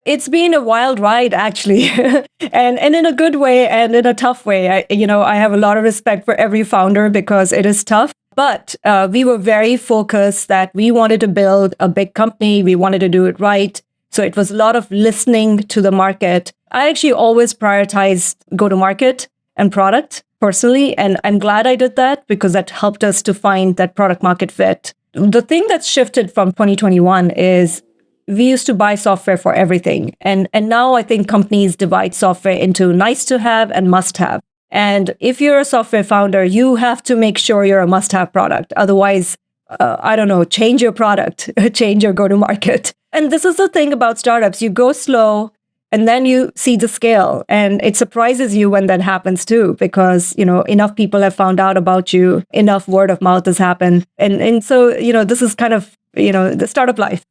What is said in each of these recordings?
It's been a wild ride, actually, and in a good way and in a tough way. I have a lot of respect for every founder because it is tough. But we were very focused that we wanted to build a big company. We wanted to do it right. So it was a lot of listening to the market. I actually always prioritized go-to-market and product personally. And I'm glad I did that because that helped us to find that product market fit. The thing that's shifted from 2021 is we used to buy software for everything. And now I think companies divide software into nice to have and must have. And if you're a software founder, you have to make sure you're a must have product. Otherwise, change your product, change your go-to-market. And this is the thing about startups. You go slow and then you see the scale. And it surprises you when that happens too, because, enough people have found out about you, enough word of mouth has happened. And so, this is kind of, the startup life.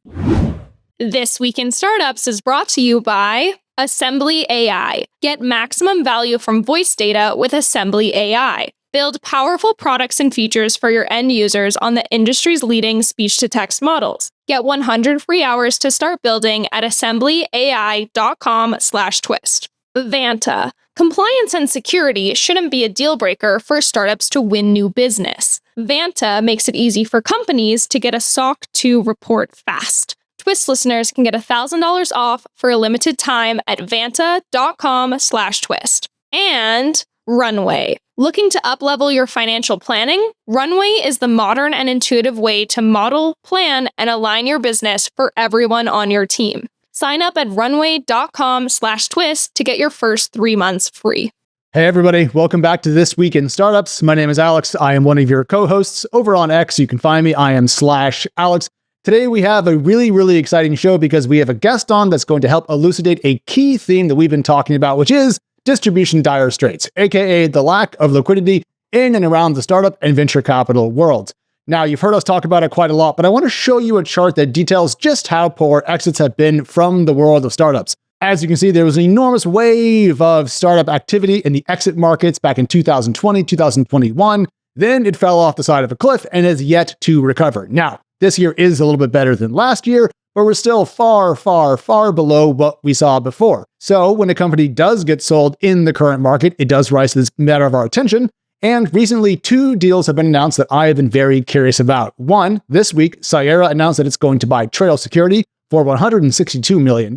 This Week in Startups is brought to you by AssemblyAI. Get maximum value from voice data with AssemblyAI. Build powerful products and features for your end users on the industry's leading speech-to-text models. Get 100 free hours to start building at AssemblyAI.com/twist. Vanta. Compliance and security shouldn't be a deal breaker for startups to win new business. Vanta makes it easy for companies to get a SOC 2 report fast. Twist listeners can get $1,000 off for a limited time at vanta.com/twist. And Runway. Looking to uplevel your financial planning? Runway is the modern and intuitive way to model, plan, and align your business for everyone on your team. Sign up at runway.com/twist to get your first 3 months free. Hey everybody, welcome back to This Week in Startups. My name is Alex. I am one of your co-hosts over on X. You can find me. I am /Alex. Today we have a really, really exciting show because we have a guest on that's going to help elucidate a key theme that we've been talking about, which is distribution dire straits, aka the lack of liquidity in and around the startup and venture capital world. Now, you've heard us talk about it quite a lot, but I want to show you a chart that details just how poor exits have been from the world of startups. As you can see, there was an enormous wave of startup activity in the exit markets back in 2020, 2021. Then it fell off the side of a cliff and has yet to recover. Now, this year is a little bit better than last year, but we're still far, far, far below what we saw before. So when a company does get sold in the current market, it does rise to this matter of our attention. And recently, 2 deals have been announced that I have been very curious about. One, this week, Sierra announced that it's going to buy Trail Security for $162 million.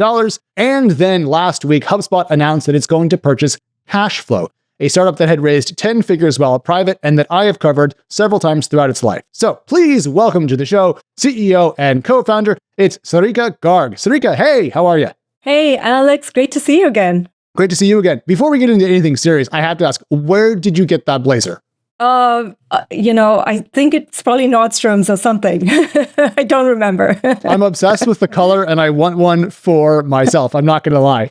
And then last week, HubSpot announced that it's going to purchase Cacheflow, a startup that had raised 10 figures while private and that I have covered several times throughout its life. So please welcome to the show, CEO and co-founder, it's Sarika Garg. Sarika, hey, how are you? Hey, Alex, great to see you again. Great to see you again. Before we get into anything serious, I have to ask, where did you get that blazer? I think it's probably Nordstrom's or something. I don't remember. I'm obsessed with the color and I want one for myself. I'm not going to lie.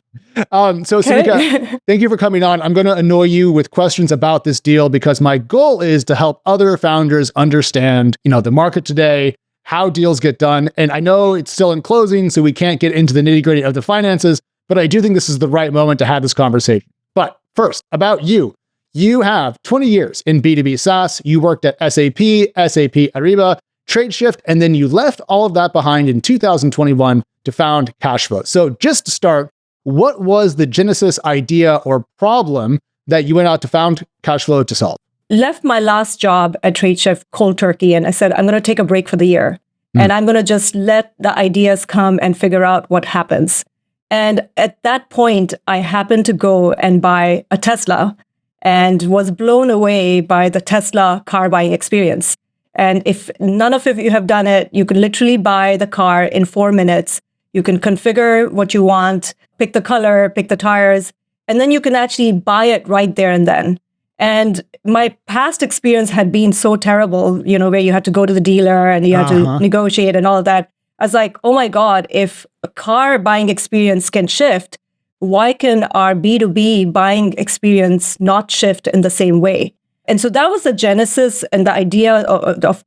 So Okay. Sarika, thank you for coming on. I'm going to annoy you with questions about this deal because my goal is to help other founders understand, the market today, how deals get done. And I know it's still in closing, so we can't get into the nitty-gritty of the finances, but I do think this is the right moment to have this conversation. But first, about you. You have 20 years in B2B SaaS. You worked at SAP Ariba, TradeShift, and then you left all of that behind in 2021 to found Cacheflow. So just to start, what was the genesis idea or problem that you went out to found Cacheflow to solve? Left my last job at TradeShift cold turkey, and I said, I'm going to take a break for the year. And I'm going to just let the ideas come and figure out what happens. And at that point, I happened to go and buy a Tesla and was blown away by the Tesla car buying experience. And if none of you have done it, you can literally buy the car in 4 minutes. You can configure what you want, pick the color, pick the tires, and then you can actually buy it right there and then. And my past experience had been so terrible, where you had to go to the dealer and you had to negotiate and all of that. I was like, oh my God, if a car buying experience can shift, why can our B2B buying experience not shift in the same way? And so that was the genesis, and the idea of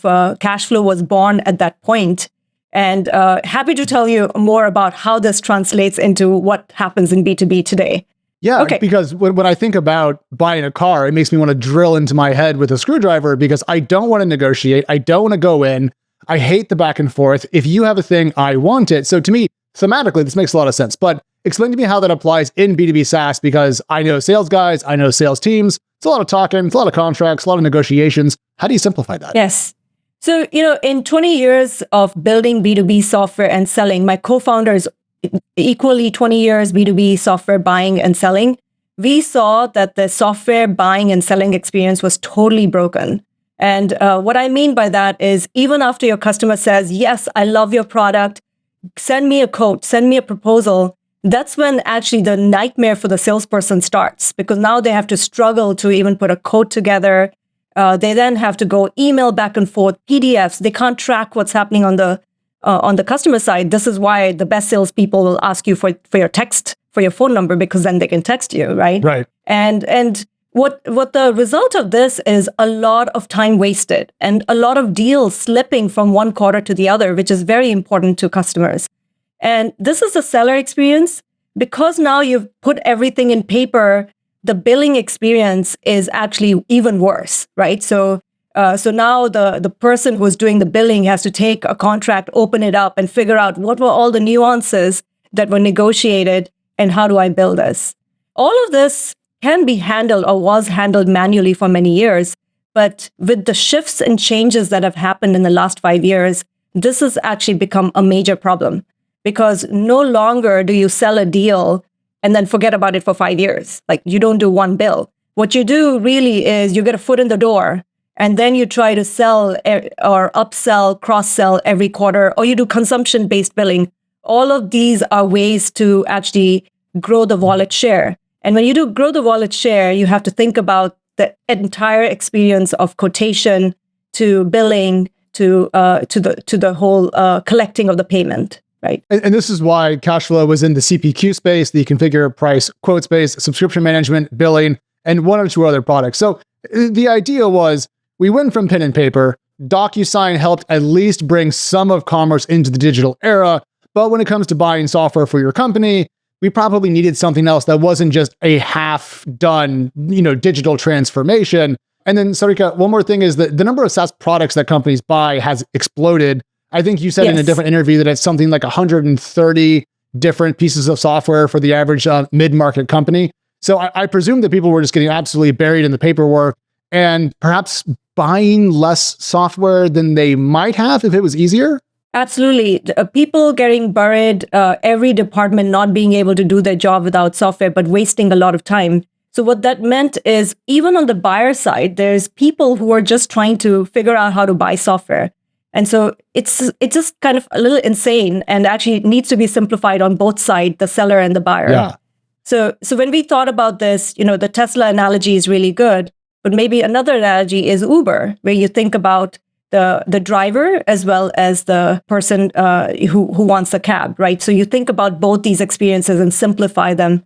Cacheflow was born at that point. And happy to tell you more about how this translates into what happens in B2B today. Yeah, Okay. because when I think about buying a car, it makes me want to drill into my head with a screwdriver because I don't want to negotiate. I don't want to go in. I hate the back and forth. If you have a thing, I want it. So to me, thematically, this makes a lot of sense. But explain to me how that applies in B2B SaaS, because I know sales guys, I know sales teams. It's a lot of talking, it's a lot of contracts, a lot of negotiations. How do you simplify that? Yes. So, in 20 years of building B2B software and selling, my co-founders, equally 20 years B2B software buying and selling, we saw that the software buying and selling experience was totally broken. And what I mean by that is, even after your customer says, yes, I love your product, send me a quote, send me a proposal, that's when actually the nightmare for the salesperson starts, because now they have to struggle to even put a quote together. They then have to go email back and forth, PDFs. They can't track what's happening on the customer side. This is why the best salespeople will ask you for your text, for your phone number, because then they can text you, right? Right. And what the result of this is a lot of time wasted and a lot of deals slipping from one quarter to the other, which is very important to customers. And this is the seller experience. Because now you've put everything in paper, the billing experience is actually even worse, right? So now the person who's doing the billing has to take a contract, open it up, and figure out what were all the nuances that were negotiated and how do I bill this? All of this can be handled or was handled manually for many years. But with the shifts and changes that have happened in the last 5 years, this has actually become a major problem, because no longer do you sell a deal and then forget about it for 5 years. Like, you don't do one bill. What you do really is you get a foot in the door, and then you try to sell or upsell, cross-sell every quarter, or you do consumption-based billing. All of these are ways to actually grow the wallet share. And when you do grow the wallet share, you have to think about the entire experience of quotation to billing to the whole collecting of the payment. Right. And this is why Cacheflow was in the CPQ space, the configure, price, quote space, subscription management, billing, and one or two other products. So the idea was we went from pen and paper. DocuSign helped at least bring some of commerce into the digital era. But when it comes to buying software for your company, we probably needed something else that wasn't just a half-done, digital transformation. And then, Sarika, one more thing is that the number of SaaS products that companies buy has exploded. I think you said in a different interview that it's something like 130 different pieces of software for the average mid-market company. So I presume that people were just getting absolutely buried in the paperwork and perhaps buying less software than they might have if it was easier. Absolutely. People getting buried, every department not being able to do their job without software, but wasting a lot of time. So what that meant is, even on the buyer side, there's people who are just trying to figure out how to buy software. And so it's just kind of a little insane, and actually needs to be simplified on both sides, the seller and the buyer. Yeah. So when we thought about this, the Tesla analogy is really good, but maybe another analogy is Uber, where you think about the driver as well as the person who wants a cab, right? So you think about both these experiences and simplify them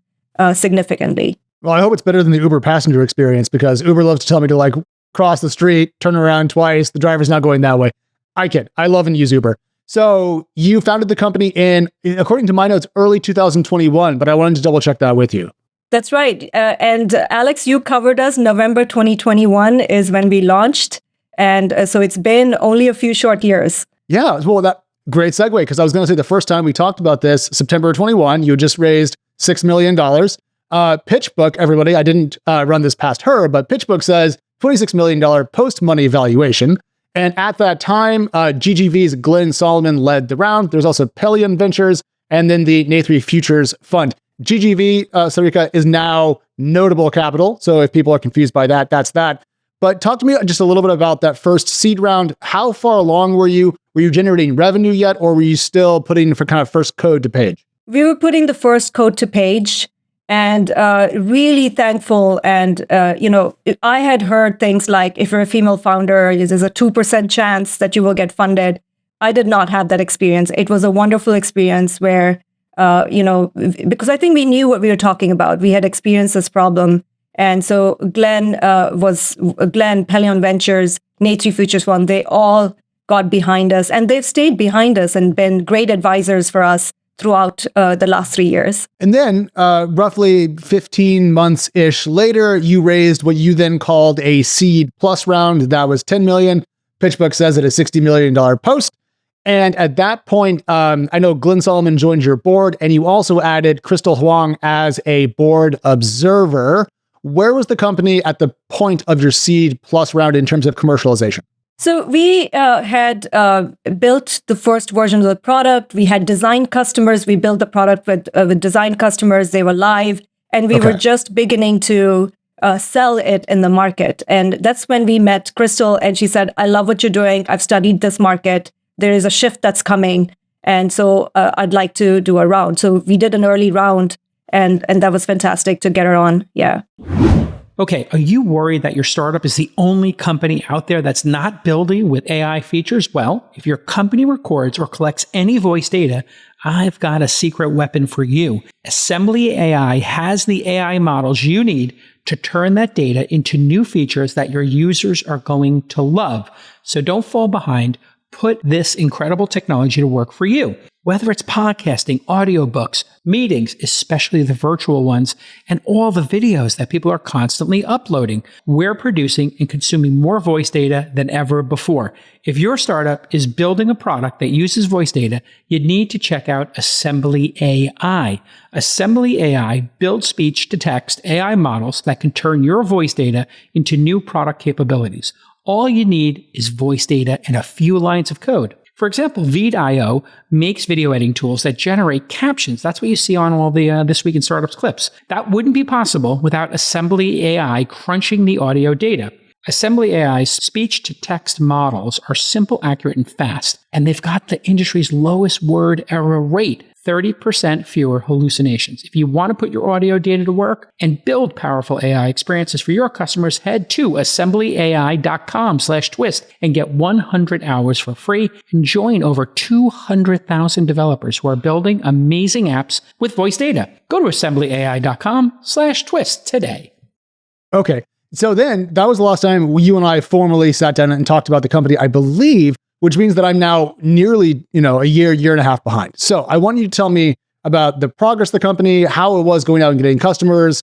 significantly. Well, I hope it's better than the Uber passenger experience, because Uber loves to tell me to cross the street, turn around twice. The driver's not going that way. I kid. I love and use Uber. So you founded the company in, according to my notes, early 2021, but I wanted to double check that with you. That's right. And Alex, you covered us. November 2021 is when we launched. And so it's been only a few short years. Yeah. Well, that great segue, because I was going to say the first time we talked about this, September 21, you just raised $6 million. PitchBook, everybody, I didn't run this past her, but PitchBook says $26 million post-money valuation. And at that time, GGV's Glenn Solomon led the round. There's also Pelion Ventures and then the Nathree Futures Fund. GGV, Sarika, is now Notable Capital. So if people are confused by that, that's that. But talk to me just a little bit about that first seed round. How far along were you? Were you generating revenue yet, or were you still putting for kind of first code to page? We were putting the first code to page. And really thankful. And, I had heard things like, if you're a female founder, there's a 2% chance that you will get funded. I did not have that experience. It was a wonderful experience where, because I think we knew what we were talking about. We had experienced this problem. And so Glenn, Pelion Ventures, Nathree Futures Fund, they all got behind us, and they've stayed behind us and been great advisors for us throughout the last 3 years. And then roughly 15 months-ish later, you raised what you then called a seed plus round. That was $10 million. PitchBook says it a $60 million post. And at that point, I know Glenn Solomon joined your board, and you also added Crystal Huang as a board observer. Where was the company at the point of your seed plus round in terms of commercialization? So we had built the first version of the product. We had design customers. We built the product with design customers. They were live, and we were just beginning to sell it in the market. And that's when we met Crystal, and she said, "I love what you're doing. I've studied this market. There is a shift that's coming, and so I'd like to do a round." So we did an early round, and that was fantastic to get her on. Yeah. Okay, are you worried that your startup is the only company out there that's not building with AI features? Well, if your company records or collects any voice data, I've got a secret weapon for you. AssemblyAI has the AI models you need to turn that data into new features that your users are going to love. So don't fall behind. Put this incredible technology to work for you. Whether it's podcasting, audiobooks, meetings, especially the virtual ones, and all the videos that people are constantly uploading, we're producing and consuming more voice data than ever before. If your startup is building a product that uses voice data, you need to check out AssemblyAI. AssemblyAI builds speech-to-text AI models that can turn your voice data into new product capabilities. All you need is voice data and a few lines of code. For example, Veed.io makes video editing tools that generate captions. That's what you see on all the This Week in Startups clips. That wouldn't be possible without AssemblyAI crunching the audio data. AssemblyAI's speech-to-text models are simple, accurate, and fast, and they've got the industry's lowest word error rate, 30% fewer hallucinations. If you want to put your audio data to work and build powerful AI experiences for your customers, head to assemblyai.com/twist and get 100 hours for free and join over 200,000 developers who are building amazing apps with voice data. Go to assemblyai.com/twist today. Okay. So then that was the last time you and I formally sat down and talked about the company, I believe, which means that I'm now nearly, a year and a half behind. So I want you to tell me about the progress of the company, how it was going out and getting customers.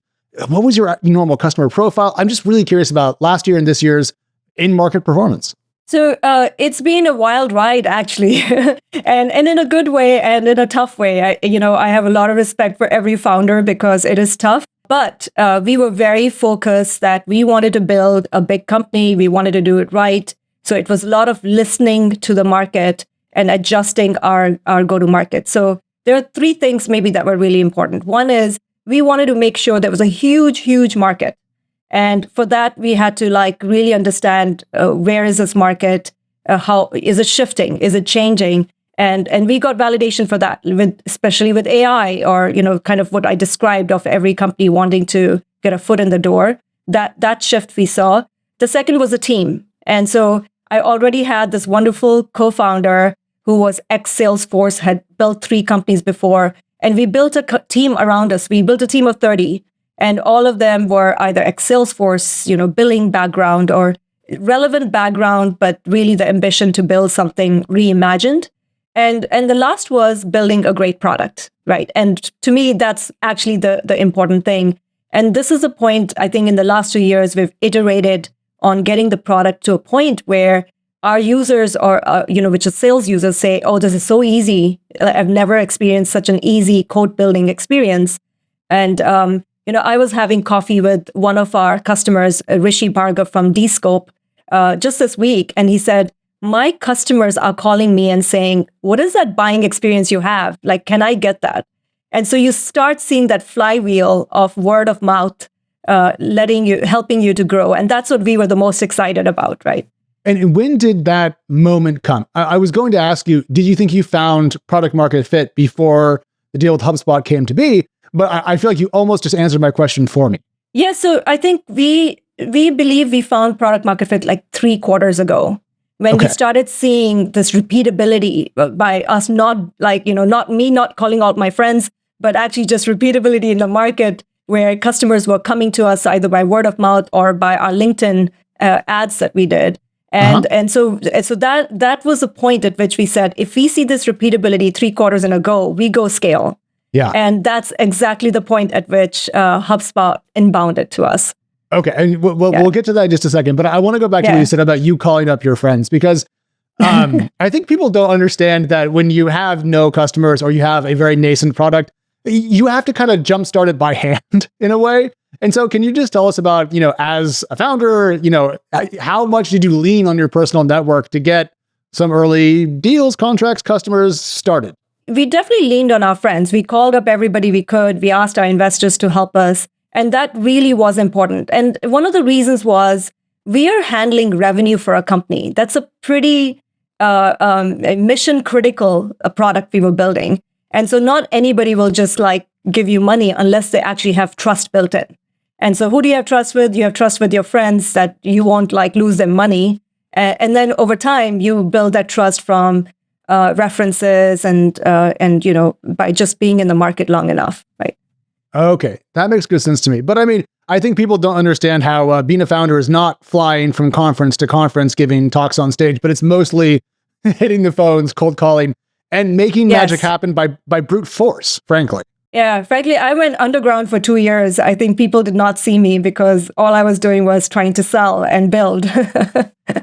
What was your normal customer profile? I'm just really curious about last year and this year's in-market performance. So it's been a wild ride, actually, and in a good way and in a tough way. I have a lot of respect for every founder because it is tough. But we were very focused that we wanted to build a big company. We wanted to do it right. So it was a lot of listening to the market and adjusting our go-to-market. So there are three things maybe that were really important. One is we wanted to make sure there was a huge, huge market. And for that, we had to really understand where is this market? How is it shifting? Is it changing? And we got validation for that, especially with AI or, kind of what I described of every company wanting to get a foot in the door. That shift we saw. The second was a team. And so I already had this wonderful co-founder who was ex-Salesforce, had built 3 companies before. And we built a team around us. We built a team of 30. And all of them were either ex-Salesforce, billing background or relevant background, but really the ambition to build something reimagined. And the last was building a great product, right? And to me, that's actually the important thing. And this is a point, I think in the last 2 years, we've iterated on getting the product to a point where our users or, which is sales users say, oh, this is so easy. I've never experienced such an easy code building experience. And, I was having coffee with one of our customers, Rishi Bhargav from Dscope, just this week. And he said, my customers are calling me and saying, what is that buying experience you have? Can I get that? And so you start seeing that flywheel of word of mouth, helping you to grow. And that's what we were the most excited about, right? And when did that moment come? I was going to ask you, did you think you found product market fit before the deal with HubSpot came to be? But I feel like you almost just answered my question for me. Yeah, so I think we believe we found product market fit 3 quarters ago. When we started seeing this repeatability by us not calling out my friends, but actually just repeatability in the market where customers were coming to us either by word of mouth or by our LinkedIn ads that we did. And so that was the point at which we said, if we see this repeatability 3 quarters in a go, we go scale. Yeah. And that's exactly the point at which HubSpot inbounded to us. Okay. And we'll get to that in just a second, but I want to go back to what you said about you calling up your friends, because I think people don't understand that when you have no customers or you have a very nascent product, you have to kind of jumpstart it by hand in a way. And so can you just tell us about, as a founder, how much did you lean on your personal network to get some early deals, contracts, customers started? We definitely leaned on our friends. We called up everybody we could. We asked our investors to help us. And that really was important. And one of the reasons was we are handling revenue for a company. That's a pretty mission critical product we were building. And so not anybody will just give you money unless they actually have trust built in. And so who do you have trust with? You have trust with your friends that you won't lose their money. And then over time, you build that trust from references and by just being in the market long enough, right? Okay, that makes good sense to me. But I think people don't understand how being a founder is not flying from conference to conference, giving talks on stage, but it's mostly hitting the phones, cold calling, and making magic happen by brute force, frankly. Yeah, frankly, I went underground for 2 years. I think people did not see me because all I was doing was trying to sell and build.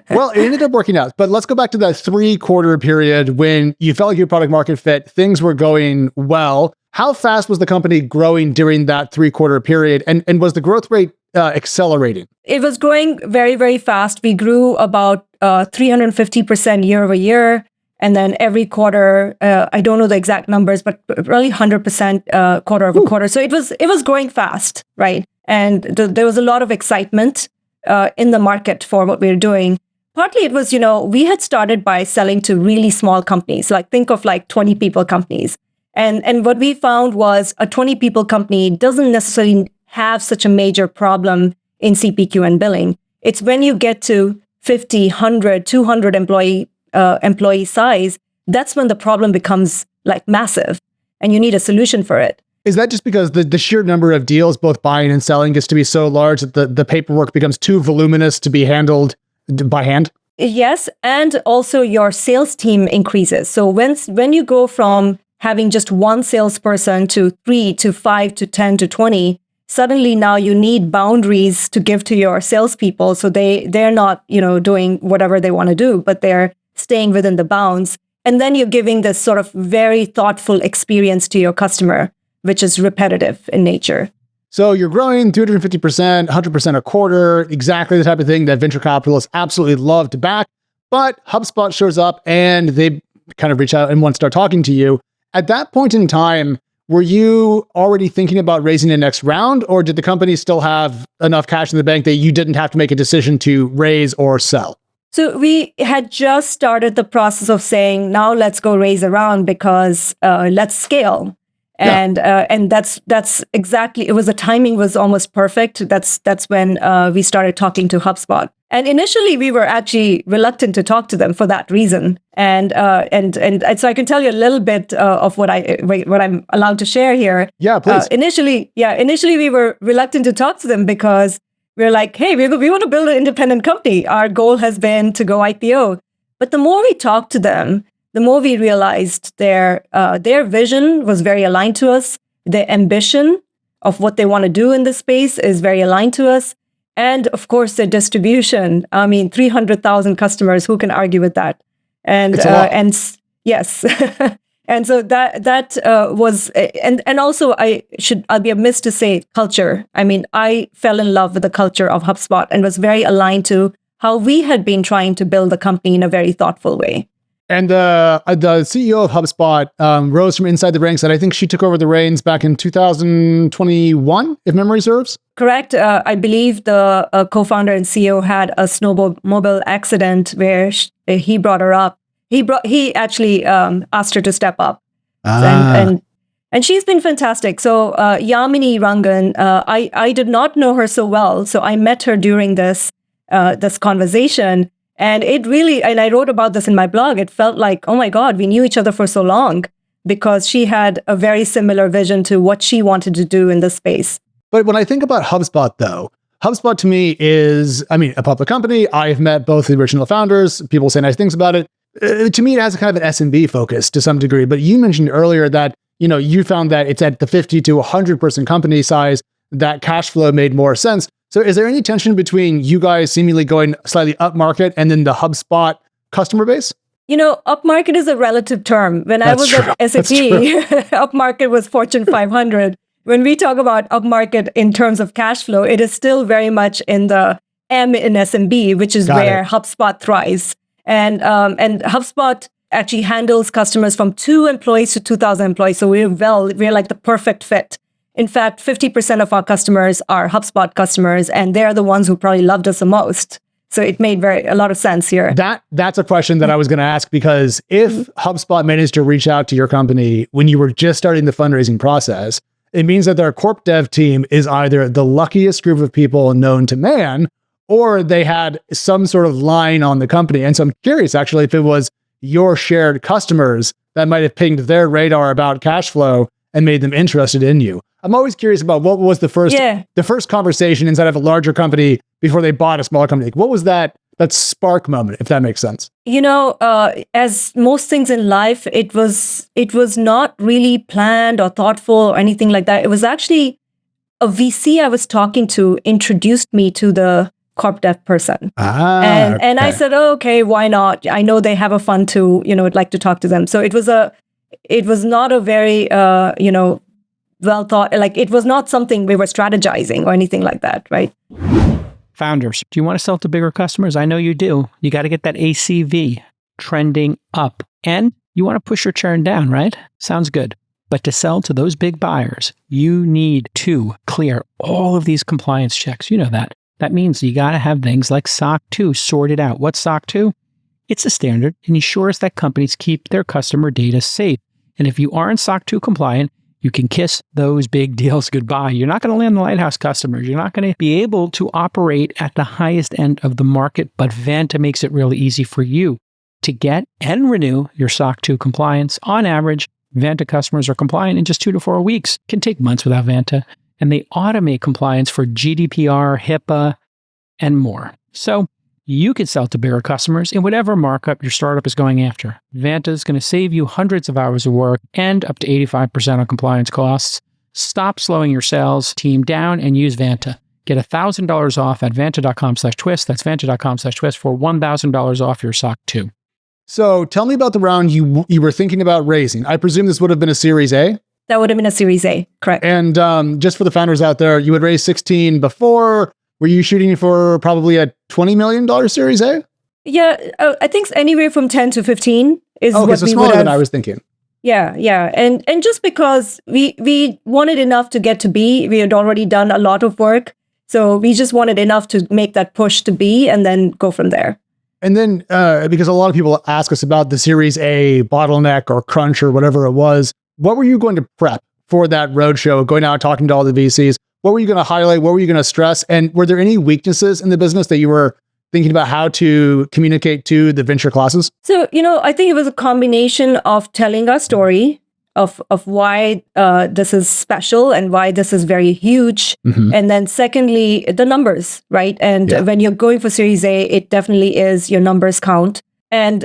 Well, it ended up working out. But let's go back to that 3-quarter period when you felt like your product market fit, things were going well. How fast was the company growing during that 3-quarter period? And was the growth rate accelerating? It was growing very, very fast. We grew about 350% year over year. And then every quarter, I don't know the exact numbers, but really 100% quarter over quarter. So it was growing fast, right? And there was a lot of excitement in the market for what we were doing. Partly it was, we had started by selling to really small companies, think of 20 people companies. And what we found was a 20 people company doesn't necessarily have such a major problem in CPQ and billing. It's when you get to 50, 100, 200 employee size, that's when the problem becomes massive and you need a solution for it. Is that just because the sheer number of deals, both buying and selling, gets to be so large that the paperwork becomes too voluminous to be handled by hand? Yes, and also your sales team increases. So when you go from having just one salesperson to 3 to 5 to 10 to 20, suddenly now you need boundaries to give to your salespeople. So they're not, doing whatever they want to do, but they're staying within the bounds. And then you're giving this sort of very thoughtful experience to your customer, which is repetitive in nature. So you're growing 250%, 100% a quarter, exactly the type of thing that venture capitalists absolutely love to back. But HubSpot shows up and they kind of reach out and want to start talking to you. At that point in time, were you already thinking about raising the next round, or did the company still have enough cash in the bank that you didn't have to make a decision to raise or sell? So we had just started the process of saying, now let's go raise a round because let's scale. And that's exactly, the timing was almost perfect. That's when we started talking to HubSpot. And initially we were actually reluctant to talk to them for that reason. And so I can tell you a little bit of what I'm allowed to share here. Yeah, please. Initially we were reluctant to talk to them because we're like, hey, we want to build an independent company. Our goal has been to go IPO. But the more we talked to them, the more we realized their vision was very aligned to us. Their ambition of what they want to do in this space is very aligned to us. And of course, their distribution. 300,000 customers, who can argue with that? And yes. And so that was, and also I'll be amiss to say culture. I fell in love with the culture of HubSpot and was very aligned to how we had been trying to build the company in a very thoughtful way. And the CEO of HubSpot rose from inside the ranks, and I think she took over the reins back in 2021, if memory serves. Correct. I believe the co-founder and CEO had a snowmobile accident where he brought her up. He actually asked her to step up, and she's been fantastic. So Yamini Rangan, I did not know her so well, so I met her during this conversation. And it really, and I wrote about this in my blog, it felt like, oh my God, we knew each other for so long because she had a very similar vision to what she wanted to do in this space. But when I think about HubSpot, though, HubSpot to me is, a public company. I've met both the original founders. People say nice things about it. To me, it has a kind of an SMB focus to some degree. But you mentioned earlier that, you found that it's at the 50 to 100 person company size that Cacheflow made more sense. So is there any tension between you guys seemingly going slightly up market and then the HubSpot customer base? Upmarket is a relative term. When I was at SAP, upmarket was Fortune 500. When we talk about upmarket in terms of cash flow, it is still very much in the M in SMB, which is where HubSpot thrives. And HubSpot actually handles customers from 2 employees to 2,000 employees. So we're like the perfect fit. In fact, 50% of our customers are HubSpot customers, and they're the ones who probably loved us the most. So it made a lot of sense here. That's a question that I was going to ask, because if HubSpot managed to reach out to your company when you were just starting the fundraising process, it means that their corp dev team is either the luckiest group of people known to man, or they had some sort of line on the company. And so I'm curious, actually, if it was your shared customers that might have pinged their radar about Cacheflow and made them interested in you. I'm always curious about what was the first conversation inside of a larger company before they bought a smaller company. Like, what was that spark moment, if that makes sense? As most things in life, it was not really planned or thoughtful or anything like that. It was actually a VC I was talking to introduced me to the corp dev person. And I said, oh, okay, why not? I know they have a fund too, I'd like to talk to them. So it was not a very, well thought, like it was not something we were strategizing or anything like that, right? Founders, do you want to sell to bigger customers? I know you do. You got to get that ACV trending up. And you want to push your churn down, right? Sounds good. But to sell to those big buyers, you need to clear all of these compliance checks. You know that. That means you got to have things like SOC 2 sorted out. What's SOC 2? It's a standard and ensures that companies keep their customer data safe. And if you aren't SOC 2 compliant, you can kiss those big deals goodbye. You're not going to land the lighthouse customers. You're not going to be able to operate at the highest end of the market, but Vanta makes it really easy for you to get and renew your SOC 2 compliance. On average, Vanta customers are compliant in just 2 to 4 weeks. It can take months without Vanta. And they automate compliance for GDPR, HIPAA, and more. So you can sell to bigger customers in whatever markup your startup is going after. Vanta is going to save you hundreds of hours of work and up to 85% on compliance costs. Stop slowing your sales team down and use Vanta. Get $1,000 off at vanta.com/twist. That's vanta.com/twist for $1,000 off your SOC 2. So tell me about the round you were thinking about raising. I presume this would have been a Series A? That would have been a Series A, correct. And just for the founders out there, you had raised 16 before. Were you shooting for probably a $20 million Series A? Yeah, I think anywhere from 10 to 15 is what so we smaller than I was thinking. Yeah. And just because we wanted enough to get to B, we had already done a lot of work. So we just wanted enough to make that push to B and then go from there. And then, because a lot of people ask us about the Series A bottleneck or crunch or whatever it was, what were you going to prep for that roadshow, going out talking to all the VCs? What were you going to highlight? What were you going to stress? And were there any weaknesses in the business that you were thinking about how to communicate to the venture classes? So, I think it was a combination of telling our story of why this is special and why this is very huge. Mm-hmm. And then secondly, the numbers, right? And when you're going for Series A, it definitely is your numbers count. And,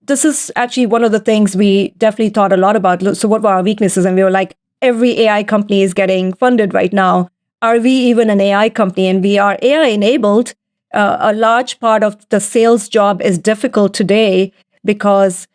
this is actually one of the things we definitely thought a lot about. So what were our weaknesses? And we were like, every AI company is getting funded right now. Are we even an AI company? And we are AI enabled. A large part of the sales job is difficult today because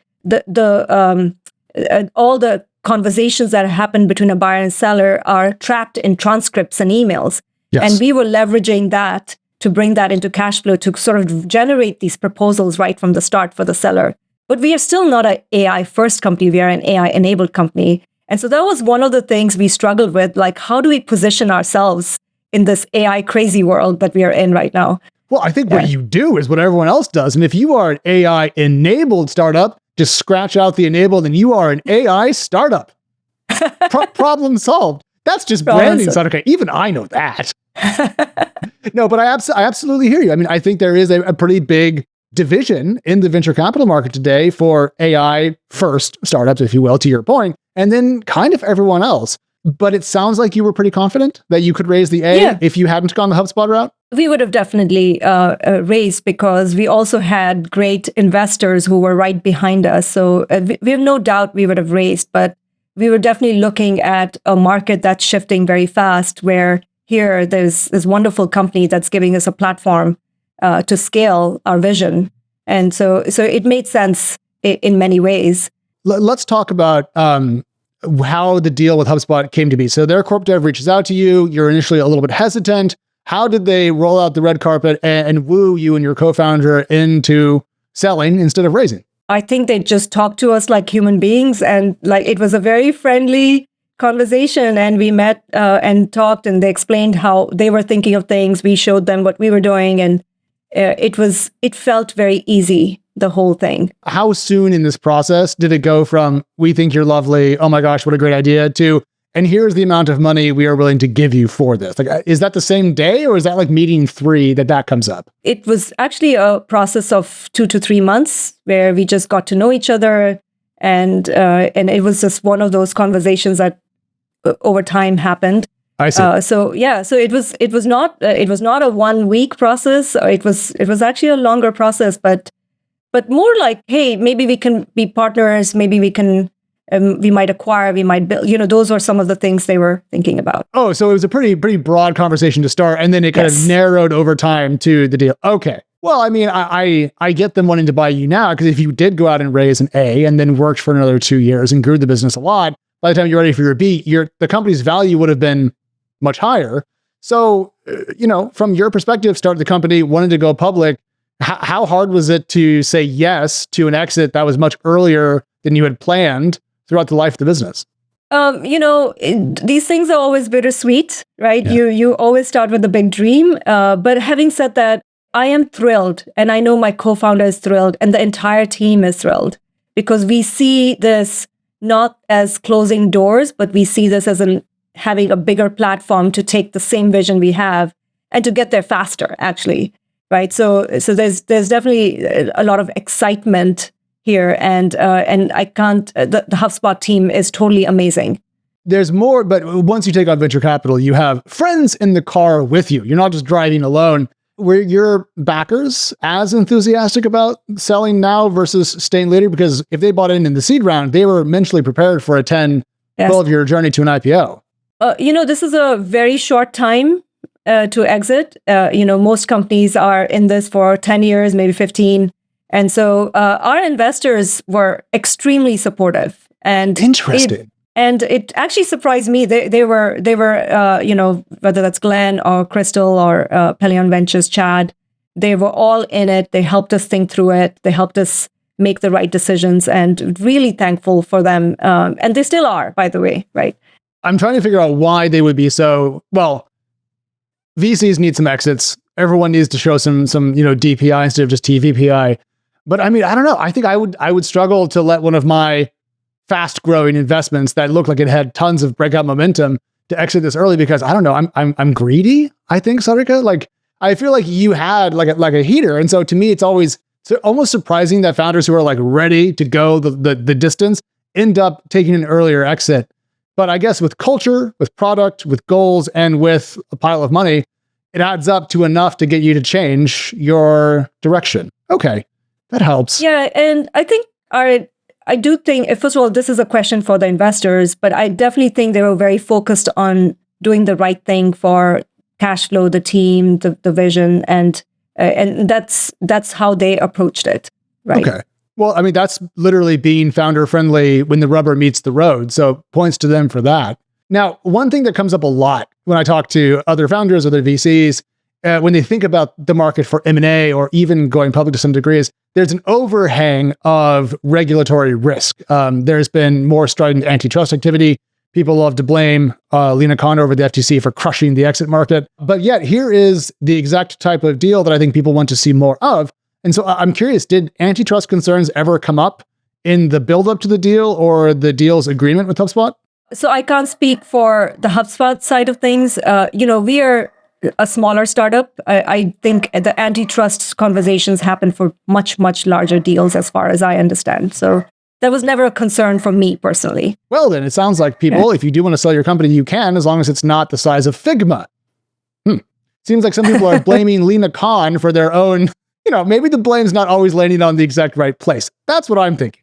all the conversations that happen between a buyer and seller are trapped in transcripts and emails. Yes. And we were leveraging that to bring that into Cacheflow to sort of generate these proposals right from the start for the seller. But we are still not an AI first company. We are an AI enabled company. And so that was one of the things we struggled with, like, how do we position ourselves in this AI crazy world that we are in right now? Well, I think what you do is what everyone else does. And if you are an AI enabled startup, just scratch out the enabled and you are an AI startup. Problem solved. That's just branding. Okay, even I know that. No, but I absolutely hear you. I mean, I think there is a pretty big division in the venture capital market today for AI first startups, if you will, to your point, and then kind of everyone else. But it sounds like you were pretty confident that you could raise the A if you hadn't gone the HubSpot route. We would have definitely raised because we also had great investors who were right behind us. So we have no doubt we would have raised, but we were definitely looking at a market that's shifting very fast, where here there's this wonderful company that's giving us a platform to scale our vision. And so it made sense in many ways. Let's talk about how the deal with HubSpot came to be. So their corp dev reaches out to you. You're initially a little bit hesitant. How did they roll out the red carpet and woo you and your co-founder into selling instead of raising? I think they just talked to us like human beings, and like it was a very friendly conversation. And we met and talked, and they explained how they were thinking of things. We showed them what we were doing, and it felt very easy, the whole thing. How soon in this process did it go from "we think you're lovely, oh my gosh, what a great idea" to "and here's the amount of money we are willing to give you for this"? Like, is that the same day, or is that like meeting 3 that comes up? It was actually a process of 2 to 3 months where we just got to know each other, and it was just one of those conversations that over time happened. I see. So it was not a 1 week process. It was actually a longer process, but more like, hey, maybe we can be partners. Maybe we might acquire, we might build. Those were some of the things they were thinking about. Oh, so it was a pretty broad conversation to start, and then it kind of narrowed over time to the deal. Okay. Well, I mean, I get them wanting to buy you now, because if you did go out and raise an A and then worked for another 2 years and grew the business a lot, by the time you're ready for your B, the company's value would have been much higher. So, from your perspective, started the company, wanted to go public. How hard was it to say yes to an exit that was much earlier than you had planned throughout the life of the business? These things are always bittersweet, right? Yeah. You always start with a big dream. But having said that, I am thrilled, and I know my co-founder is thrilled, and the entire team is thrilled, because we see this not as closing doors, but we see this as having a bigger platform to take the same vision we have and to get there faster, actually, right? So there's definitely a lot of excitement here, and I can't. The HubSpot team is totally amazing. There's more, but once you take on venture capital, you have friends in the car with you. You're not just driving alone. Were your backers as enthusiastic about selling now versus staying later? Because if they bought in the seed round, they were mentally prepared for a 10, 12-year journey to an IPO. This is a very short time to exit. Most companies are in this for 10 years, maybe 15. And so our investors were extremely supportive. And interesting. And it actually surprised me. They were whether that's Glenn or Crystal or Pelion Ventures, Chad, they were all in it. They helped us think through it. They helped us make the right decisions, and really thankful for them. And they still are, by the way, right? I'm trying to figure out why they would be so, well, VCs need some exits. Everyone needs to show some DPI instead of just TVPI. But I mean, I don't know. I think I would struggle to let one of my fast-growing investments that looked like it had tons of breakout momentum to exit this early, because I don't know. I'm greedy, I think, Sarika. Like, I feel like you had like a heater, and so to me, it's almost surprising that founders who are like ready to go the distance end up taking an earlier exit. But I guess with culture, with product, with goals, and with a pile of money, it adds up to enough to get you to change your direction. Okay, that helps. Yeah, and I do think, first of all, this is a question for the investors, but I definitely think they were very focused on doing the right thing for Cacheflow, the team, the vision, and that's how they approached it, right? Okay. Well, I mean, that's literally being founder friendly when the rubber meets the road. So points to them for that. Now, one thing that comes up a lot when I talk to other founders, other VCs, when they think about the market for M&A or even going public to some degree, is there's an overhang of regulatory risk. There's been more strident antitrust activity. People love to blame Lina Khan over the FTC for crushing the exit market. But yet here is the exact type of deal that I think people want to see more of. And so I'm curious, did antitrust concerns ever come up in the buildup to the deal or the deal's agreement with HubSpot? So I can't speak for the HubSpot side of things. We are a smaller startup. I think the antitrust conversations happen for much, much larger deals as far as I understand. So that was never a concern for me personally. Well, then it sounds like people, if you do want to sell your company, you can, as long as it's not the size of Figma. Seems like some people are blaming Lina Khan for their own, maybe the blame's not always landing on the exact right place. That's what I'm thinking.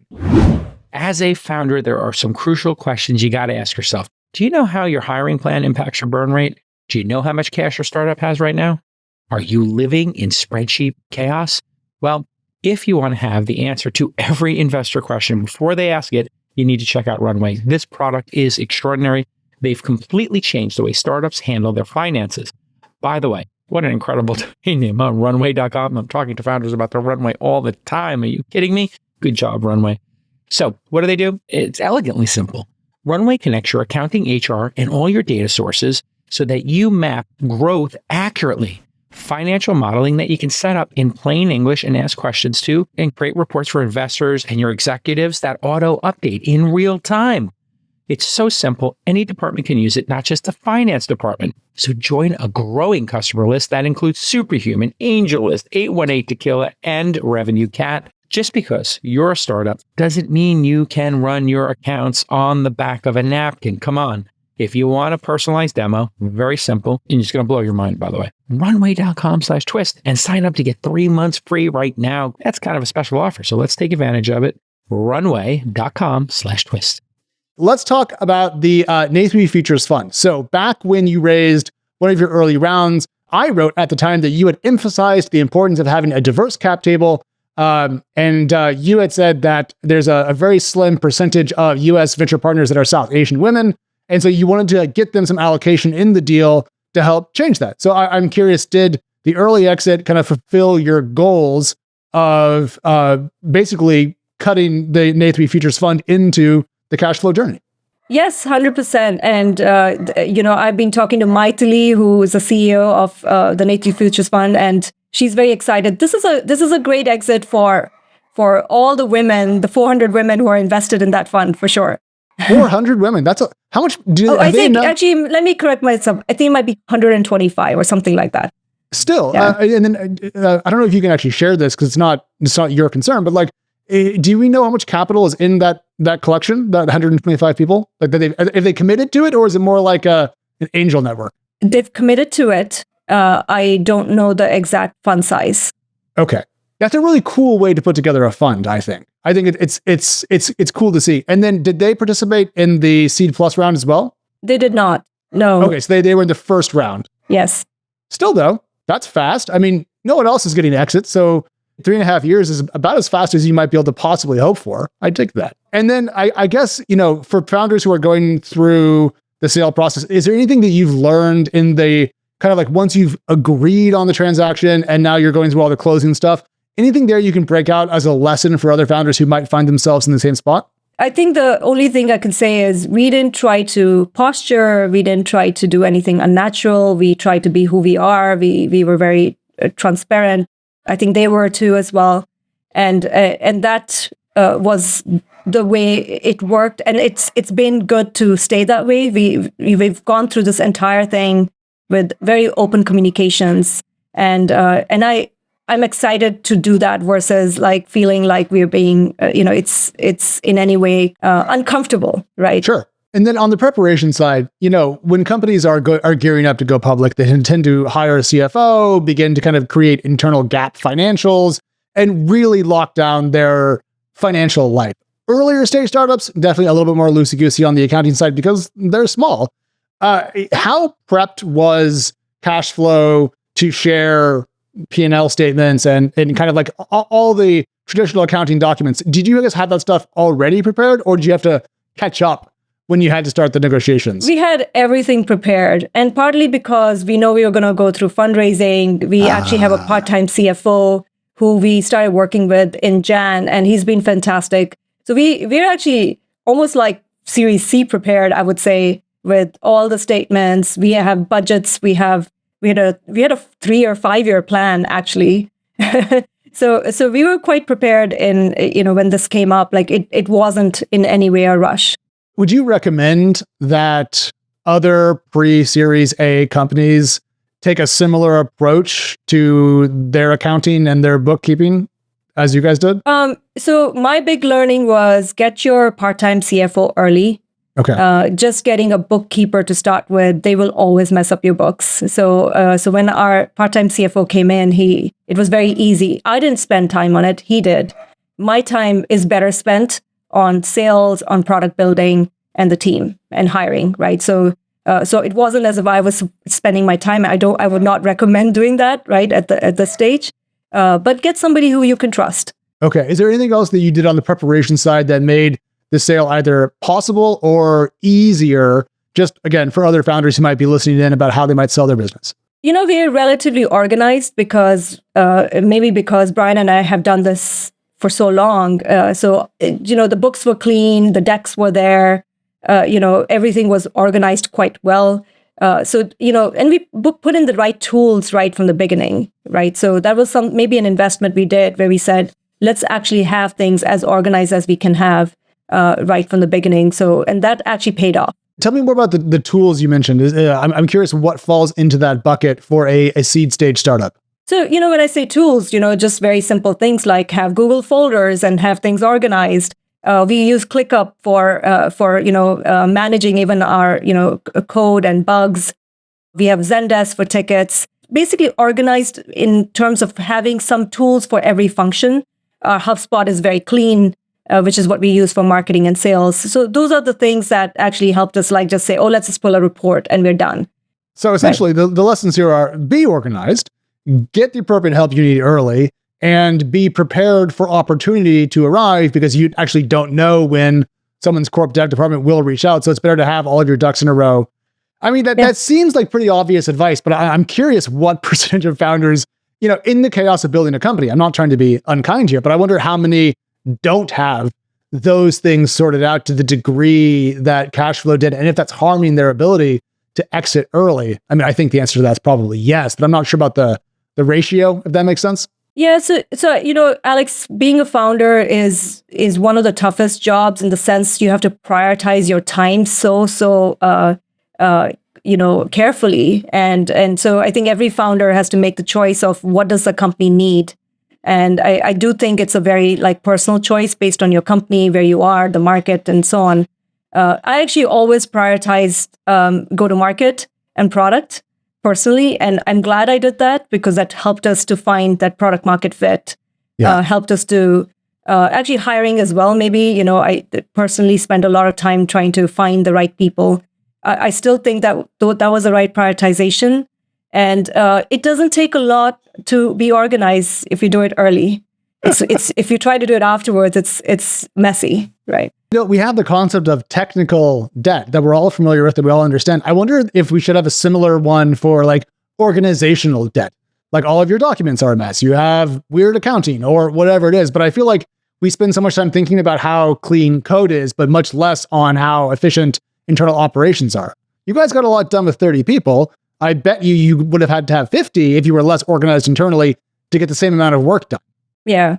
As a founder, there are some crucial questions you got to ask yourself. Do you know how your hiring plan impacts your burn rate? Do you know how much cash your startup has right now? Are you living in spreadsheet chaos? Well, If you want to have the answer to every investor question before they ask it, you need to check out Runway. This product is extraordinary. They've completely changed the way startups handle their finances. By the way, what an incredible domain name, huh? Runway.com. I'm talking to founders about the Runway all the time. Are you kidding me? Good job, Runway. So what do? It's elegantly simple. Runway connects your accounting, HR, and all your data sources so that you map growth accurately. Financial modeling that you can set up in plain English and ask questions to, and create reports for investors and your executives that auto update in real time. It's so simple, any department can use it, not just the finance department. So join a growing customer list that includes Superhuman, AngelList, 818 Tequila, and Revenue Cat. Just because you're a startup doesn't mean you can run your accounts on the back of a napkin. Come on. If you want a personalized demo, very simple, and it's going to blow your mind, by the way. Runway.com/twist and sign up to get 3 months free right now. That's kind of a special offer, so let's take advantage of it. Runway.com/twist. Let's talk about the Nathan Futures Fund. So back when you raised one of your early rounds, I wrote at the time that you had emphasized the importance of having a diverse cap table. And you had said that there's a very slim percentage of US venture partners that are South Asian women. And so you wanted to get them some allocation in the deal to help change that. So I'm curious, did the early exit kind of fulfill your goals of basically cutting the Nathan Futures Fund into the cash flow journey? Yes, 100%. And, I've been talking to Maithili, who is the CEO of the Nathan Futures Fund, and she's very excited. This is a great exit for all the women, the 400 women who are invested in that fund, for sure. 400 women. How much do I think, actually, let me correct myself. I think it might be 125 or something like that. Still, Yeah. And then I don't know if you can actually share this because it's not your concern, but like, do we know how much capital is in that collection, that 125 people? Like, if they committed to it, or is it more like an angel network? They've committed to it. I don't know the exact fund size. Okay, that's a really cool way to put together a fund. I think it's cool to see. And then, did they participate in the Seed Plus round as well? They did not. No. Okay, so they were in the first round. Yes. Still though, that's fast. I mean, no one else is getting exit, so 3.5 years is about as fast as you might be able to possibly hope for. I take that. And then I guess, for founders who are going through the sale process, is there anything that you've learned in the kind of like once you've agreed on the transaction and now you're going through all the closing stuff, anything there you can break out as a lesson for other founders who might find themselves in the same spot? I think the only thing I can say is we didn't try to posture. We didn't try to do anything unnatural. We tried to be who we are. We were very transparent. I think they were too as well. And that was the way it worked. And it's been good to stay that way. We've gone through this entire thing with very open communications. And I'm excited to do that versus like feeling like we're being, it's in any way uncomfortable, right? Sure. And then on the preparation side, when companies are gearing up to go public, they tend to hire a CFO, begin to kind of create internal GAAP financials, and really lock down their financial life. Earlier stage startups, definitely a little bit more loosey-goosey on the accounting side because they're small. How prepped was Cacheflow to share P&L statements and kind of like all the traditional accounting documents? Did you guys have that stuff already prepared, or did you have to catch up when you had to start the negotiations? We had everything prepared, and partly because we know we were going to go through fundraising. We actually have a part-time CFO who we started working with in Jan, and he's been fantastic. So we're actually almost like Series C prepared, I would say, with all the statements. We have budgets. We had a 3 or 5 year plan actually. So we were quite prepared in when this came up. Like it wasn't in any way a rush. Would you recommend that other pre-Series A companies take a similar approach to their accounting and their bookkeeping as you guys did? So my big learning was get your part-time CFO early. Okay. Just getting a bookkeeper to start with, they will always mess up your books. So when our part-time CFO came in, it was very easy. I didn't spend time on it. He did. My time is better spent on sales, on product building, and the team and hiring, right? So it wasn't as if I was spending my time. I would not recommend doing that, right, at the stage. but get somebody who you can trust. Okay. Is there anything else that you did on the preparation side that made the sale either possible or easier, just again, for other founders who might be listening in about how they might sell their business? We're relatively organized because maybe because Brian and I have done this for so long. The books were clean, the decks were there, everything was organized quite well. And we put in the right tools right from the beginning, right? So that was maybe an investment we did where we said, let's actually have things as organized as we can have right from the beginning. And that actually paid off. Tell me more about the tools you mentioned. I'm curious what falls into that bucket for a seed stage startup. So, when I say tools, just very simple things like have Google folders and have things organized. We use ClickUp for managing even our, code and bugs. We have Zendesk for tickets, basically organized in terms of having some tools for every function. Our HubSpot is very clean, which is what we use for marketing and sales. So those are the things that actually helped us just say, let's just pull a report and we're done. So essentially the lessons here are be organized, get the appropriate help you need early, and be prepared for opportunity to arrive because you actually don't know when someone's corp dev department will reach out. So it's better to have all of your ducks in a row. I mean, that seems like pretty obvious advice, but I'm curious what percentage of founders, in the chaos of building a company, I'm not trying to be unkind here, but I wonder how many don't have those things sorted out to the degree that Cacheflow did, and if that's harming their ability to exit early. I mean, I think the answer to that's probably yes, but I'm not sure about the ratio, if that makes sense. Yeah, so Alex, being a founder is one of the toughest jobs in the sense you have to prioritize your time so carefully, and so I think every founder has to make the choice of what does the company need. And I do think it's a very personal choice based on your company, where you are, the market, and so on. I actually always prioritized go-to-market and product personally, and I'm glad I did that because that helped us to find that product market fit. Helped us to actually hiring as well. Maybe I personally spent a lot of time trying to find the right people. I still think that that was the right prioritization. And it doesn't take a lot to be organized if you do it early. It's if you try to do it afterwards, it's messy, right? We have the concept of technical debt that we're all familiar with, that we all understand. I wonder if we should have a similar one for organizational debt. Like all of your documents are a mess. You have weird accounting or whatever it is. But I feel like we spend so much time thinking about how clean code is, but much less on how efficient internal operations are. You guys got a lot done with 30 people. I bet you would have had to have 50 if you were less organized internally to get the same amount of work done. Yeah.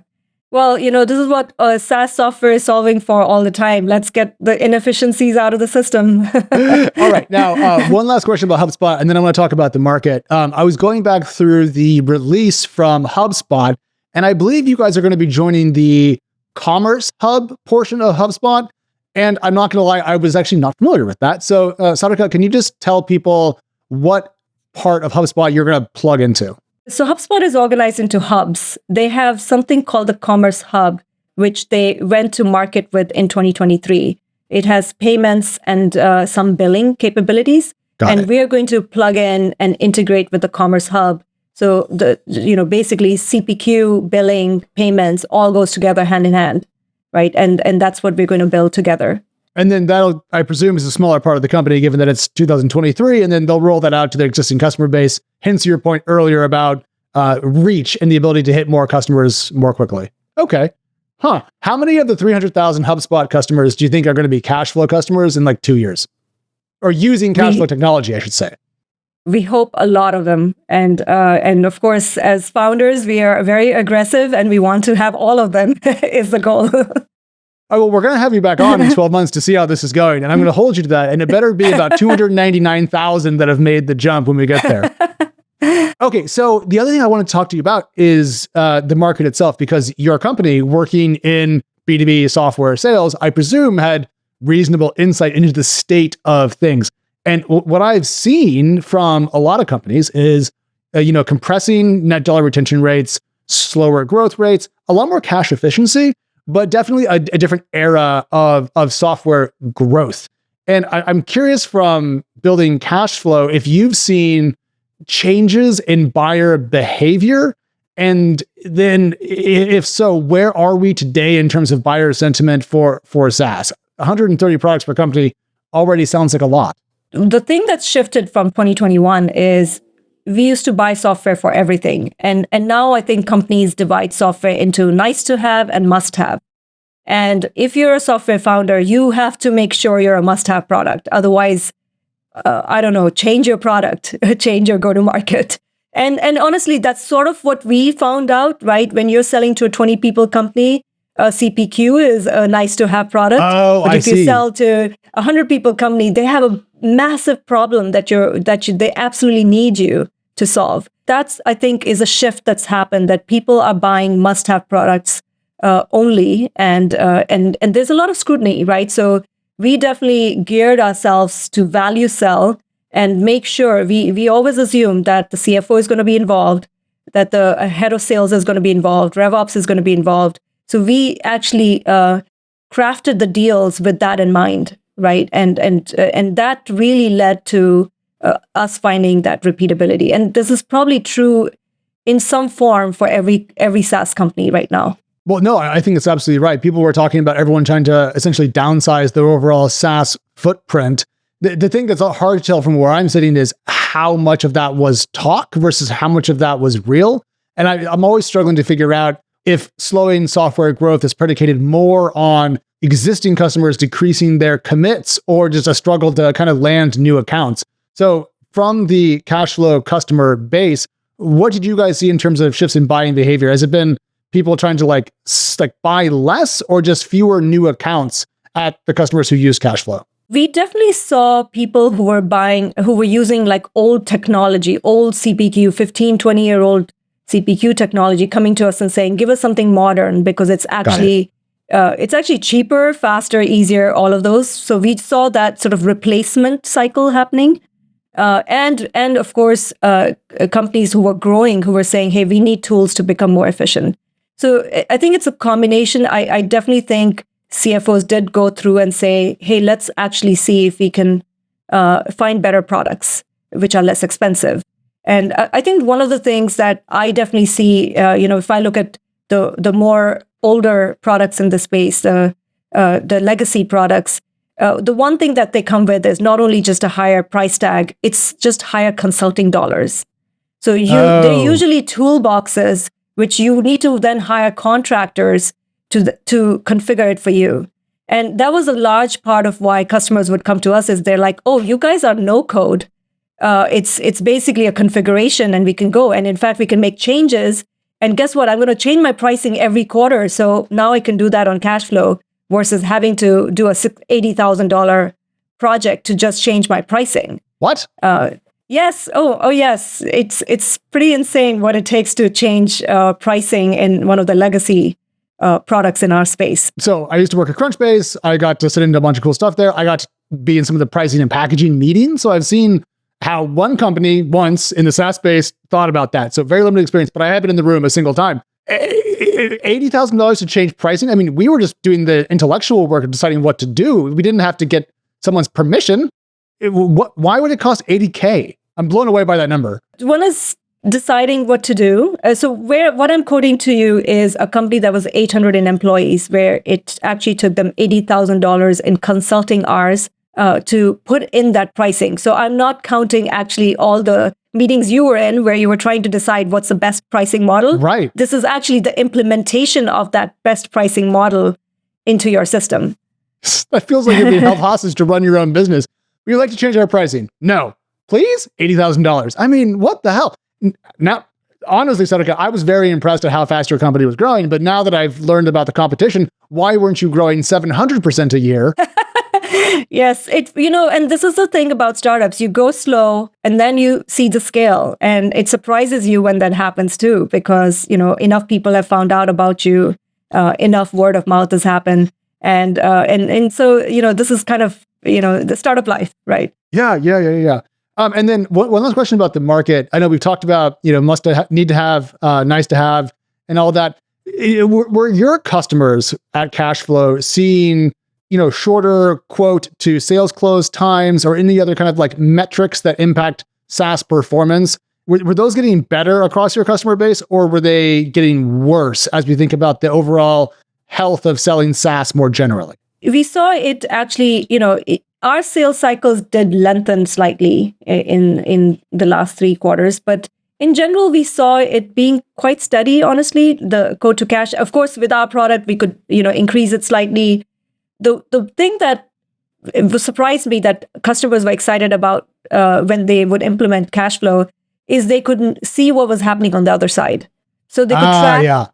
Well, this is what SaaS software is solving for all the time. Let's get the inefficiencies out of the system. All right. Now, one last question about HubSpot, and then I want to talk about the market. I was going back through the release from HubSpot, and I believe you guys are going to be joining the Commerce Hub portion of HubSpot. And I'm not going to lie, I was actually not familiar with that. So, Sarika, can you just tell people what part of HubSpot you're going to plug into? So HubSpot is organized into hubs. They have something called the Commerce Hub, which they went to market with in 2023. It has payments and some billing capabilities. We are going to plug in and integrate with the Commerce Hub. So basically CPQ, billing, payments, all goes together hand in hand, right? And that's what we're going to build together. And then that'll, I presume, is a smaller part of the company, given that it's 2023, and then they'll roll that out to their existing customer base. Hence your point earlier about reach and the ability to hit more customers more quickly. Okay. How many of the 300,000 HubSpot customers do you think are going to be Cacheflow customers in 2 years? Or using Cacheflow technology, I should say. We hope a lot of them. And of course, as founders, we are very aggressive and we want to have all of them is the goal. Oh, well, we're going to have you back on in 12 months to see how this is going. And I'm going to hold you to that. And it better be about 299,000 that have made the jump when we get there. Okay, so the other thing I want to talk to you about is the market itself, because your company working in B2B software sales, I presume, had reasonable insight into the state of things. And what I've seen from a lot of companies is, compressing net dollar retention rates, slower growth rates, a lot more cash efficiency, but definitely a different era of software growth. And I'm curious, from building Cacheflow, if you've seen changes in buyer behavior And then if so, where are we today in terms of buyer sentiment for SaaS? 130 products per company already sounds like a lot. The thing that's shifted from 2021 is we used to buy software for everything. And now I think companies divide software into nice to have and must have. And if you're a software founder, you have to make sure you're a must have product. Otherwise, I don't know, change your product, change your go-to-market. And honestly, that's sort of what we found out, right? When you're selling to a 20 people company, CPQ is a nice to have product. Oh, but I if you see. sell to a 100 people company, they have a massive problem that they absolutely need you to solve. That's, I think, is a shift that's happened, that people are buying must have products only. And there's a lot of scrutiny, right? So we definitely geared ourselves to value sell and make sure we always assume that the CFO is going to be involved, that the head of sales is going to be involved, RevOps is going to be involved. So we actually crafted the deals with that in mind, right? And that really led to us finding that repeatability. And this is probably true in some form for every SaaS company right now. Well, no, I think it's absolutely right. People were talking about everyone trying to essentially downsize their overall SaaS footprint. The thing that's hard to tell from where I'm sitting is how much of that was talk versus how much of that was real. And I'm always struggling to figure out if slowing software growth is predicated more on existing customers decreasing their commits or just a struggle to kind of land new accounts. So from the Cacheflow customer base, what did you guys see in terms of shifts in buying behavior? Has it been people trying to like buy less or just fewer new accounts at the customers who use Cacheflow? We definitely saw people who were using like old technology, old CPQ, 15, 20-year-old CPQ technology coming to us and saying, give us something modern because it's actually cheaper, faster, easier, all of those. So we saw that sort of replacement cycle happening. And of course, companies who were growing, who were saying, hey, we need tools to become more efficient. So I think it's a combination. I definitely think CFOs did go through and say, hey, let's actually see if we can find better products, which are less expensive. And I think one of the things that I definitely see, if I look at the more older products in the space, the legacy products, the one thing that they come with is not only just a higher price tag, it's just higher consulting dollars. So they're usually toolboxes, which you need to then hire contractors to configure it for you. And that was a large part of why customers would come to us, is they're like, oh, you guys are no code. It's basically a configuration and we can go. And in fact, we can make changes. And guess what? I'm going to change my pricing every quarter. So now I can do that on Cacheflow versus having to do a $80,000 project to just change my pricing. What? Yes. Oh, yes. It's pretty insane what it takes to change pricing in one of the legacy products in our space. So I used to work at Crunchbase. I got to sit into a bunch of cool stuff there. I got to be in some of the pricing and packaging meetings. So I've seen how one company once in the SaaS space thought about that. So very limited experience, but I have been in the room a single time. $80,000 to change pricing. I mean, we were just doing the intellectual work of deciding what to do. We didn't have to get someone's permission. Why would it cost $80K? I'm blown away by that number. One is deciding what to do. So what I'm quoting to you is a company that was 800 in employees, where it actually took them $80,000 in consulting hours to put in that pricing. So I'm not counting actually all the meetings you were in where you were trying to decide what's the best pricing model. Right. This is actually the implementation of that best pricing model into your system. That feels like you're being held hostage to run your own business. We'd like to change our pricing. No, please? $80,000. I mean, what the hell? Now, honestly, Sarika, I was very impressed at how fast your company was growing, but now that I've learned about the competition, why weren't you growing 700% a year? Yes, and this is the thing about startups. You go slow and then you see the scale, and it surprises you when that happens too, because, enough people have found out about you, enough word of mouth has happened. And so, this is kind of, the startup life, right? Yeah. And then one last question about the market. I know we've talked about, need to have, nice to have, and all that. Were your customers at Cacheflow seeing, shorter quote to sales close times or any other kind of like metrics that impact SaaS performance were those getting better across your customer base, or were they getting worse as we think about the overall health of selling SaaS more generally? We saw it actually, our sales cycles did lengthen slightly in the last 3 quarters, but in general, we saw it being quite steady, honestly, the code to cash. Of course, with our product, we could, increase it slightly. The thing that surprised me that customers were excited about when they would implement Cacheflow is they couldn't see what was happening on the other side. So they could track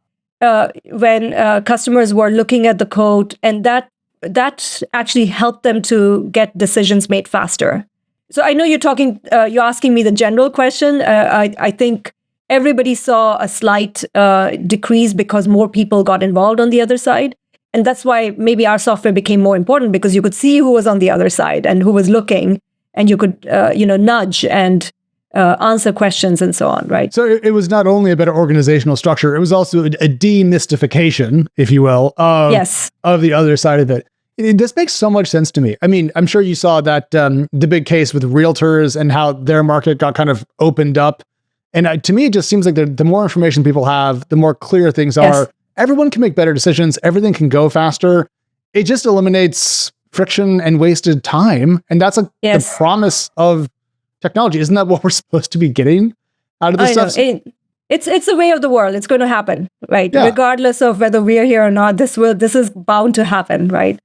when customers were looking at the code, and that actually helped them to get decisions made faster. So I know you're asking me the general question. I think everybody saw a slight decrease because more people got involved on the other side. And that's why maybe our software became more important, because you could see who was on the other side and who was looking, and you could, nudge and answer questions and so on, right? So it was not only a better organizational structure, it was also a demystification, if you will, of the other side of it. This makes so much sense to me. I mean, I'm sure you saw that the big case with realtors and how their market got kind of opened up. And to me, it just seems like the more information people have, the more clear things are. Everyone can make better decisions. Everything can go faster. It just eliminates friction and wasted time. And that's the promise of technology. Isn't that what we're supposed to be getting out of this stuff? It's the way of the world. It's going to happen, right? Yeah. Regardless of whether we're here or not, this is bound to happen, right?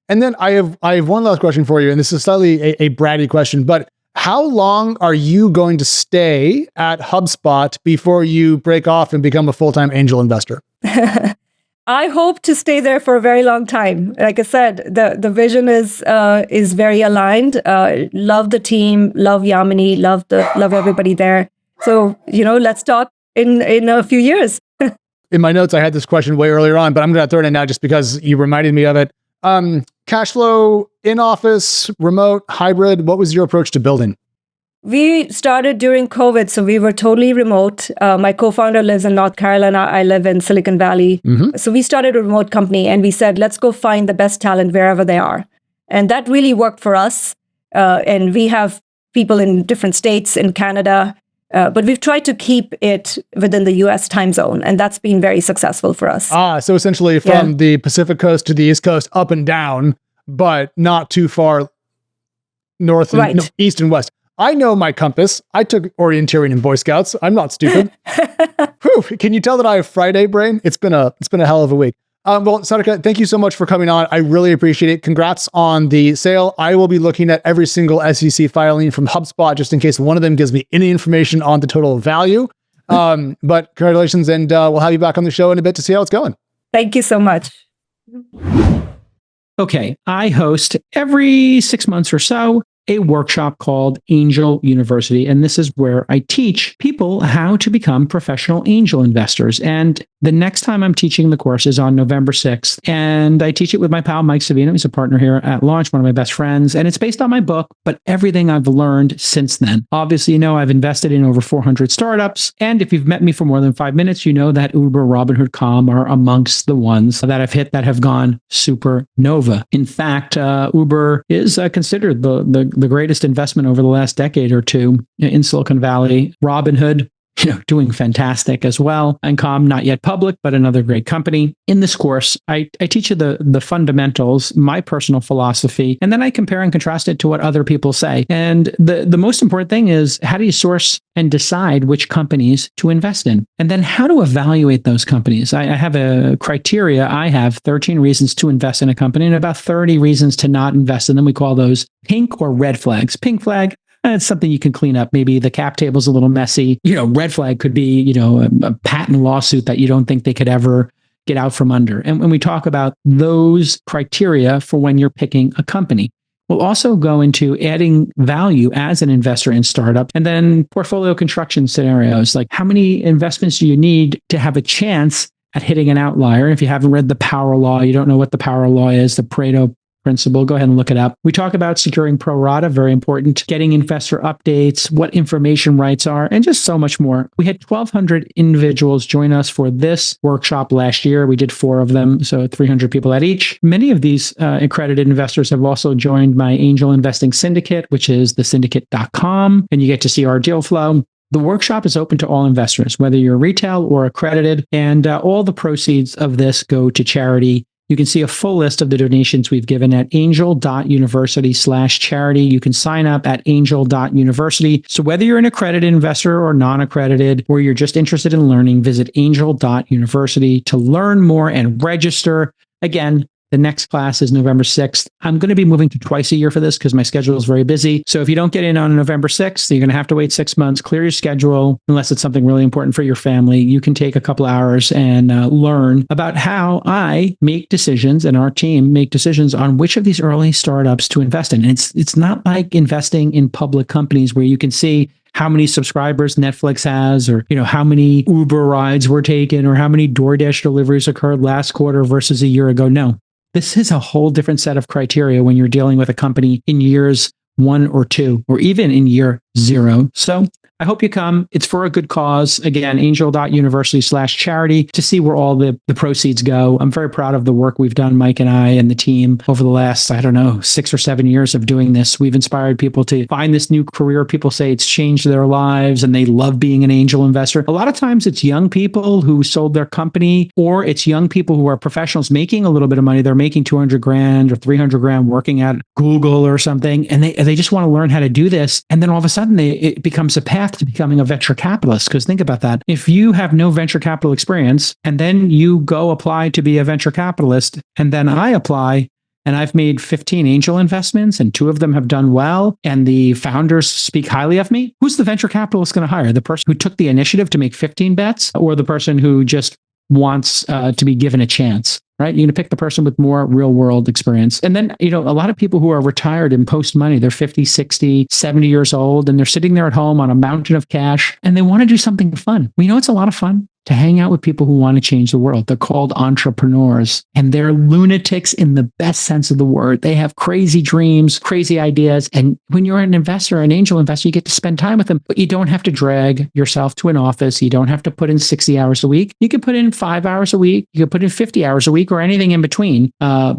And then I have one last question for you, and this is slightly a bratty question, but how long are you going to stay at HubSpot before you break off and become a full-time angel investor? I hope to stay there for a very long time. Like I said, the vision is very aligned. Love the team, love Yamini, love everybody there. So, let's talk in a few years. In my notes, I had this question way earlier on, but I'm going to throw it in now just because you reminded me of it. Cacheflow, in-office, remote, hybrid, what was your approach to building? We started during COVID, so we were totally remote. My co-founder lives in North Carolina. I live in Silicon Valley. Mm-hmm. So we started a remote company, and we said, let's go find the best talent wherever they are. And that really worked for us. And we have people in different states in Canada, but we've tried to keep it within the US time zone, and that's been very successful for us. So essentially from the Pacific Coast to the East Coast, up and down, but not too far north and east and west. I know my compass. I took orienteering in Boy Scouts. I'm not stupid. Whew, can you tell that I have Friday brain? It's been a hell of a week. Well, Sarika, thank you so much for coming on. I really appreciate it. Congrats on the sale. I will be looking at every single SEC filing from HubSpot just in case one of them gives me any information on the total value. But congratulations, and we'll have you back on the show in a bit to see how it's going. Thank you so much. Okay, I host every 6 months or so a workshop called Angel University. And this is where I teach people how to become professional angel investors. And the next time I'm teaching the course is on November 6th. And I teach it with my pal, Mike Savino. He's a partner here at Launch, one of my best friends. And it's based on my book, but everything I've learned since then. Obviously, I've invested in over 400 startups. And if you've met me for more than 5 minutes, you know that Uber, Robinhood, Calm are amongst the ones that I've hit that have gone supernova. In fact, Uber is considered the greatest investment over the last decade or two in Silicon Valley. Robinhood, doing fantastic as well. And Calm, not yet public, but another great company. In this course, I teach you the fundamentals, my personal philosophy, and then I compare and contrast it to what other people say. And the most important thing is, how do you source and decide which companies to invest in? And then how to evaluate those companies. I have a criteria. I have 13 reasons to invest in a company and about 30 reasons to not invest in them. We call those pink or red flags. Pink flag, it's something you can clean up. Maybe the cap table's a little messy. Red flag could be, a patent lawsuit that you don't think they could ever get out from under. And when we talk about those criteria for when you're picking a company, we'll also go into adding value as an investor in startup, and then portfolio construction scenarios, like how many investments do you need to have a chance at hitting an outlier? If you haven't read the power law, you don't know what the power law is, the Pareto principle. Go ahead and look it up. We talk about securing pro rata, very important, getting investor updates, what information rights are, and just so much more. We had 1,200 individuals join us for this workshop last year. We did 4 of them, so 300 people at each. Many of these accredited investors have also joined my angel investing syndicate, which is thesyndicate.com, and you get to see our deal flow. The workshop is open to all investors, whether you're retail or accredited, and all the proceeds of this go to charity. You can see a full list of the donations we've given at angel.university/charity. You can sign up at angel.university. So whether you're an accredited investor or non-accredited, or you're just interested in learning, visit angel.university to learn more and register. Again, the next class is November 6th. I'm going to be moving to twice a year for this because my schedule is very busy. So if you don't get in on November 6th, you're going to have to wait 6 months, clear your schedule, unless it's something really important for your family. You can take a couple hours and learn about how I make decisions and our team make decisions on which of these early startups to invest in. And it's not like investing in public companies where you can see how many subscribers Netflix has, or how many Uber rides were taken, or how many DoorDash deliveries occurred last quarter versus a year ago. No. This is a whole different set of criteria when you're dealing with a company in years 1 or 2, or even in year 0. So I hope you come. It's for a good cause. Again, angel.university/charity to see where all the proceeds go. I'm very proud of the work we've done, Mike and I and the team, over the last, 6 or 7 years of doing this. We've inspired people to find this new career. People say it's changed their lives and they love being an angel investor. A lot of times it's young people who sold their company, or it's young people who are professionals making a little bit of money. They're making 200 grand or 300 grand working at Google or something. And they just want to learn how to do this. And then all of a sudden it becomes a path to becoming a venture capitalist. Because think about that. If you have no venture capital experience and then you go apply to be a venture capitalist, and then I apply and I've made 15 angel investments and 2 of them have done well, and the founders speak highly of me, who's the venture capitalist going to hire? The person who took the initiative to make 15 bets, or the person who just wants to be given a chance? Right? You're going to pick the person with more real world experience. And then, a lot of people who are retired and post money, they're 50, 60, 70 years old, and they're sitting there at home on a mountain of cash, and they want to do something fun. Well, it's a lot of fun to hang out with people who want to change the world. They're called entrepreneurs, and they're lunatics in the best sense of the word. They have crazy dreams, crazy ideas. And when you're an investor, an angel investor, you get to spend time with them, but you don't have to drag yourself to an office. You don't have to put in 60 hours a week. You can put in 5 hours a week. You can put in 50 hours a week, or anything in between.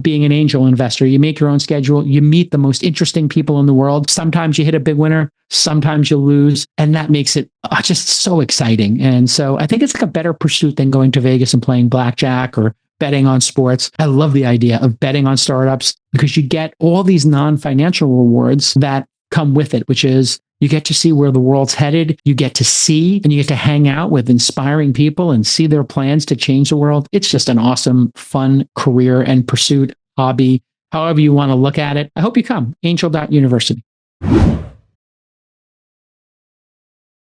Being an angel investor, you make your own schedule. You meet the most interesting people in the world. Sometimes you hit a big winner. Sometimes you'll lose. And that makes it just so exciting. And so I think it's like a better pursuit than going to Vegas and playing blackjack or betting on sports. I love the idea of betting on startups because you get all these non-financial rewards that come with it, which is you get to see where the world's headed. You get to see and you get to hang out with inspiring people and see their plans to change the world. It's just an awesome, fun career and pursuit, hobby, however you want to look at it. I hope you come. Angel.university.